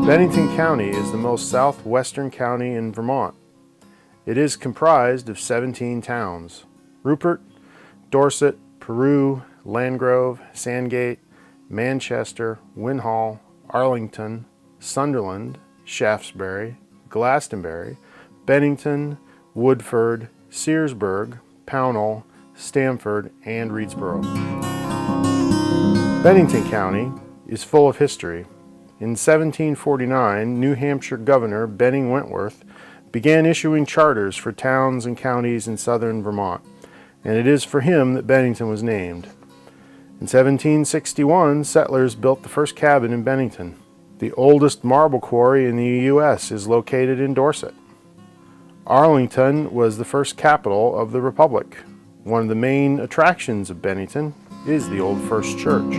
Bennington County is the most southwestern county in Vermont. It is comprised of 17 towns: Rupert, Dorset, Peru, Landgrove, Sandgate, Manchester, Winhall, Arlington, Sunderland, Shaftesbury, Glastonbury, Bennington, Woodford, Searsburg, Pownell, Stamford, and Reedsboro. Bennington County is full of history. In 1749, New Hampshire Governor Benning Wentworth began issuing charters for towns and counties in southern Vermont, and it is for him that Bennington was named. In 1761, settlers built the first cabin in Bennington. The oldest marble quarry in the U.S. is located in Dorset. Arlington was the first capital of the Republic. One of the main attractions of Bennington is the Old First Church.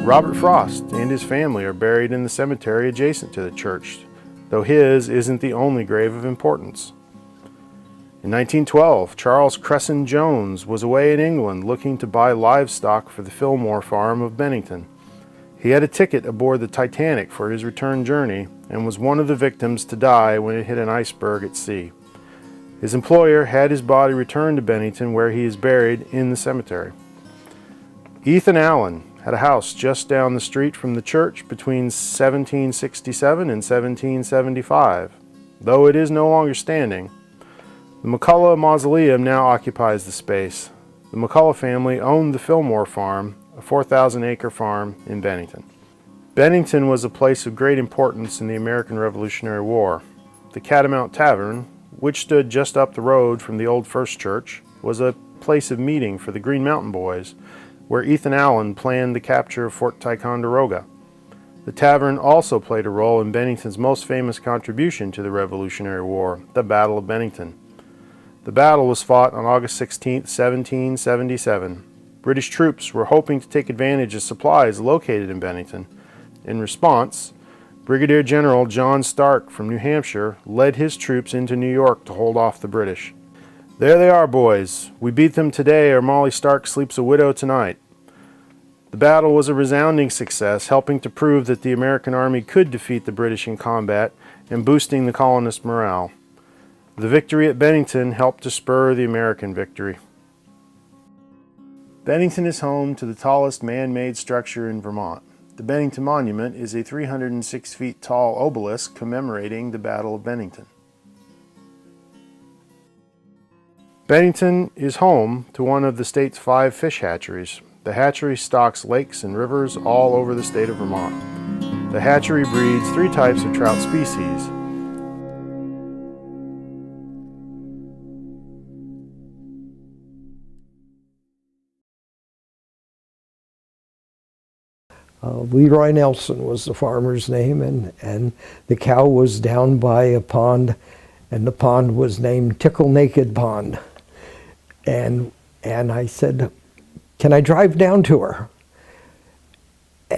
Robert Frost and his family are buried in the cemetery adjacent to the church, though his isn't the only grave of importance. In 1912, Charles Cresson Jones was away in England looking to buy livestock for the Fillmore farm of Bennington. He had a ticket aboard the Titanic for his return journey and was one of the victims to die when it hit an iceberg at sea. His employer had his body returned to Bennington, where he is buried in the cemetery. Ethan Allen had a house just down the street from the church between 1767 and 1775. Though it is no longer standing, the McCullough Mausoleum now occupies the space. The McCullough family owned the Fillmore Farm, a 4,000-acre farm in Bennington. Bennington was a place of great importance in the American Revolutionary War. The Catamount Tavern, which stood just up the road from the Old First Church, was a place of meeting for the Green Mountain Boys, where Ethan Allen planned the capture of Fort Ticonderoga. The tavern also played a role in Bennington's most famous contribution to the Revolutionary War, the Battle of Bennington. The battle was fought on August 16, 1777. British troops were hoping to take advantage of supplies located in Bennington. In response, Brigadier General John Stark from New Hampshire led his troops into New York to hold off the British. There they are, boys. We beat them today, or Molly Stark sleeps a widow tonight. The battle was a resounding success, helping to prove that the American army could defeat the British in combat and boosting the colonists' morale. The victory at Bennington helped to spur the American victory. Bennington is home to the tallest man-made structure in Vermont. The Bennington Monument is a 306 feet tall obelisk commemorating the Battle of Bennington. Bennington is home to one of the state's 5 fish hatcheries. The hatchery stocks lakes and rivers all over the state of Vermont. The hatchery breeds 3 types of trout species. Leroy Nelson was the farmer's name, and the cow was down by a pond, and the pond was named Tickle Naked Pond. And I said, "Can I drive down to her?"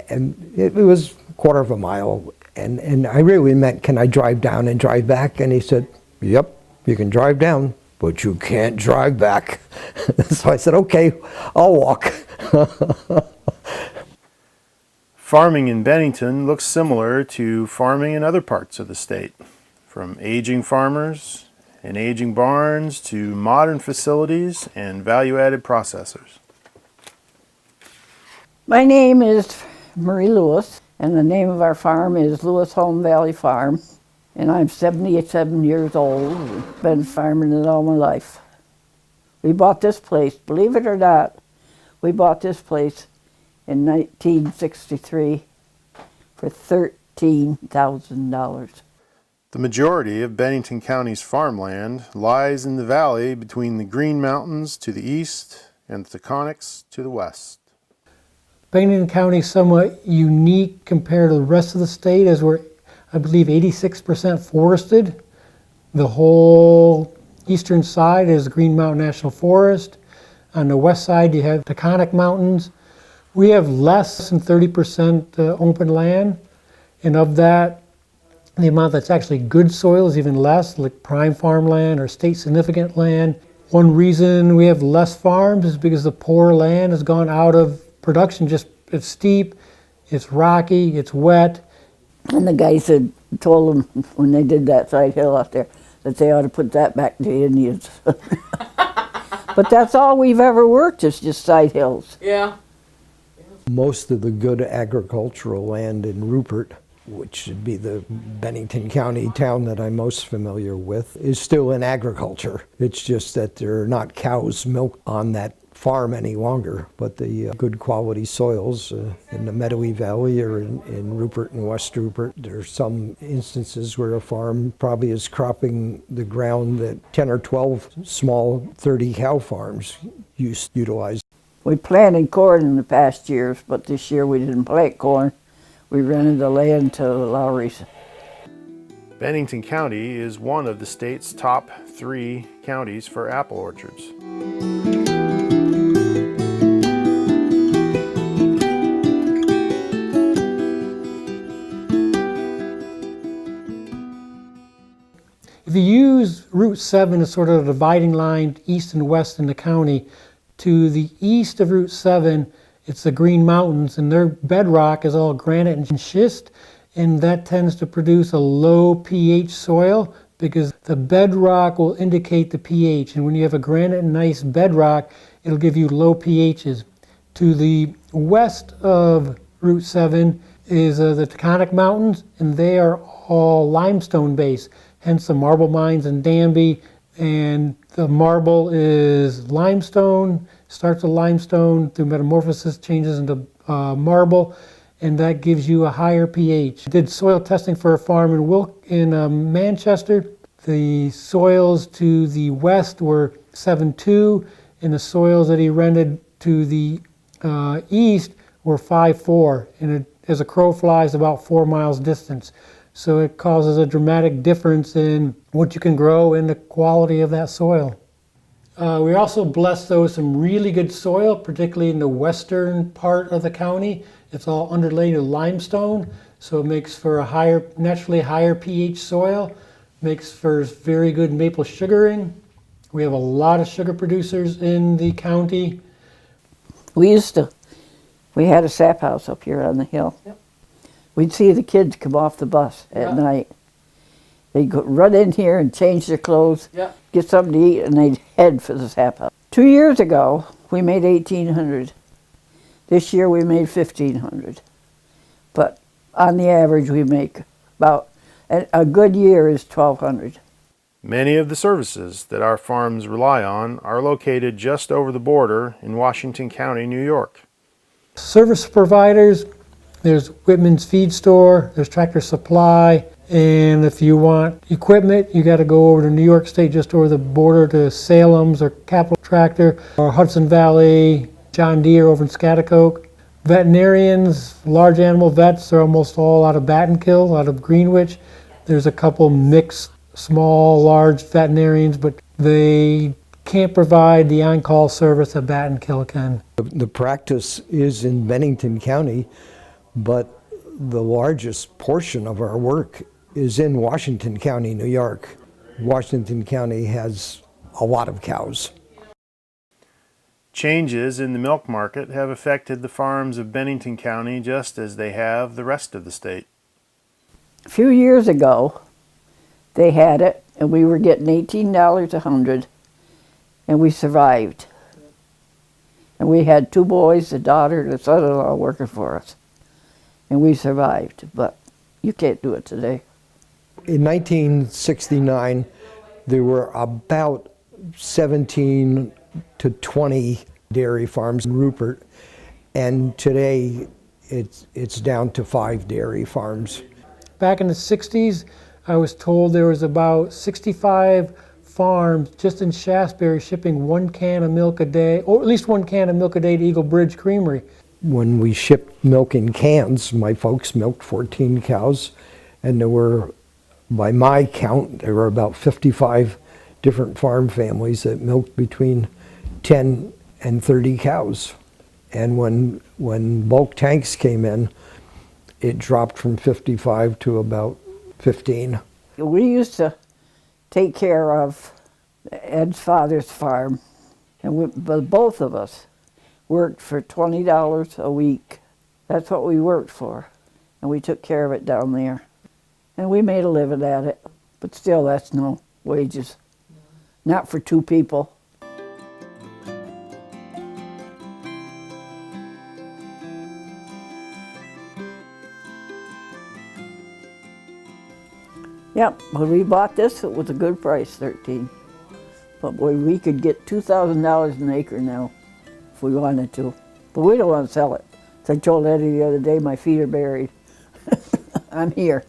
And it was a quarter of a mile, and I really meant, "Can I drive down and drive back?" And he said, "Yep, you can drive down, but you can't drive back." So I said, "Okay, I'll walk." Farming in Bennington looks similar to farming in other parts of the state, from aging farmers and aging barns to modern facilities and value-added processors. My name is Marie Lewis, and the name of our farm is Lewis Home Valley Farm. And I'm 77 years old. Been farming it all my life. We bought this place, believe it or not, we bought this place in 1963 for $13,000. The majority of Bennington County's farmland lies in the valley between the Green Mountains to the east and the Taconics to the west. Bennington County is somewhat unique compared to the rest of the state, as we're, I believe, 86% forested. The whole eastern side is Green Mountain National Forest. On the west side, you have Taconic Mountains. We have less than 30% open land, and of that, the amount that's actually good soil is even less, like prime farmland or state significant land. One reason we have less farms is because the poor land has gone out of production. Just it's steep, it's rocky, it's wet. And the guys had told them when they did that side hill out there that they ought to put that back to the Indians. But that's all we've ever worked, is just side hills. Yeah. Most of the good agricultural land in Rupert, which would be the Bennington County town that I'm most familiar with, is still in agriculture. It's just that there are not cows milked on that farm any longer, but the good quality soils in the Meadowy Valley or in Rupert and West Rupert, there are some instances where a farm probably is cropping the ground that 10 or 12 small 30 cow farms used to utilize. We planted corn in the past years, but this year we didn't plant corn. We rented the land to the Lowrys. Bennington County is one of the state's top 3 counties for apple orchards. If you use Route 7 as sort of a dividing line east and west in the county, to the east of Route 7, it's the Green Mountains, and their bedrock is all granite and schist, and that tends to produce a low pH soil because the bedrock will indicate the pH, and when you have a granite and nice bedrock, it'll give you low pHs. To the west of Route 7 is the Taconic Mountains, and they are all limestone based, hence the marble mines in Danby. And the marble is limestone, starts with limestone, through metamorphosis changes into marble, and that gives you a higher pH. I did soil testing for a farm in Manchester. The soils to the west were 7.2, and the soils that he rented to the east were 5.4, and it, as a crow flies, about 4 miles distance. So it causes a dramatic difference in what you can grow and the quality of that soil. We're also blessed, though, with some really good soil, particularly in the western part of the county. It's all underlaid with limestone, so it makes for a naturally higher pH soil, makes for very good maple sugaring. We have a lot of sugar producers in the county. We had a sap house up here on the hill. Yep. We'd see the kids come off the bus at night. They'd go run in here and change their clothes, get something to eat, and they'd head for the sap house. 2 years ago, we made 1,800. This year we made 1,500. But on the average, we make about, a good year is 1,200. Many of the services that our farms rely on are located just over the border in Washington County, New York. Service providers, there's Whitman's Feed Store, there's Tractor Supply, and if you want equipment, you got to go over to New York State, just over the border to Salem's or Capital Tractor, or Hudson Valley, John Deere over in Scotticoke. Veterinarians, large animal vets, are almost all out of Battenkill, out of Greenwich. There's a couple mixed, small, large veterinarians, but they can't provide the on-call service that Battenkill can. The practice is in Bennington County, but the largest portion of our work is in Washington County, New York. Washington County has a lot of cows. Changes in the milk market have affected the farms of Bennington County just as they have the rest of the state. A few years ago, they had it, and we were getting $18 a hundred, and we survived. And we had 2 boys, a daughter, and a son-in-law working for us. And we survived, but you can't do it today. In 1969, there were about 17 to 20 dairy farms in Rupert, and today it's down to 5 dairy farms. Back in the 60s, I was told there was about 65 farms just in Shasberry shipping 1 can of milk a day, or at least 1 can of milk a day to Eagle Bridge Creamery. when we shipped milk in cans, my folks milked 14 cows, and there were, by my count, there were about 55 different farm families that milked between 10 and 30 cows. And when bulk tanks came in, it dropped from 55 to about 15. We used to take care of Ed's father's farm, and both of us worked for $20 a week. That's what we worked for, and we took care of it down there. And we made a living at it, but still that's no wages. Not for two people. Yep, when we bought this, it was a good price, 13. But boy, we could get $2,000 an acre now, if we wanted to. But we don't want to sell it. As I told Eddie the other day, my feet are buried. I'm here.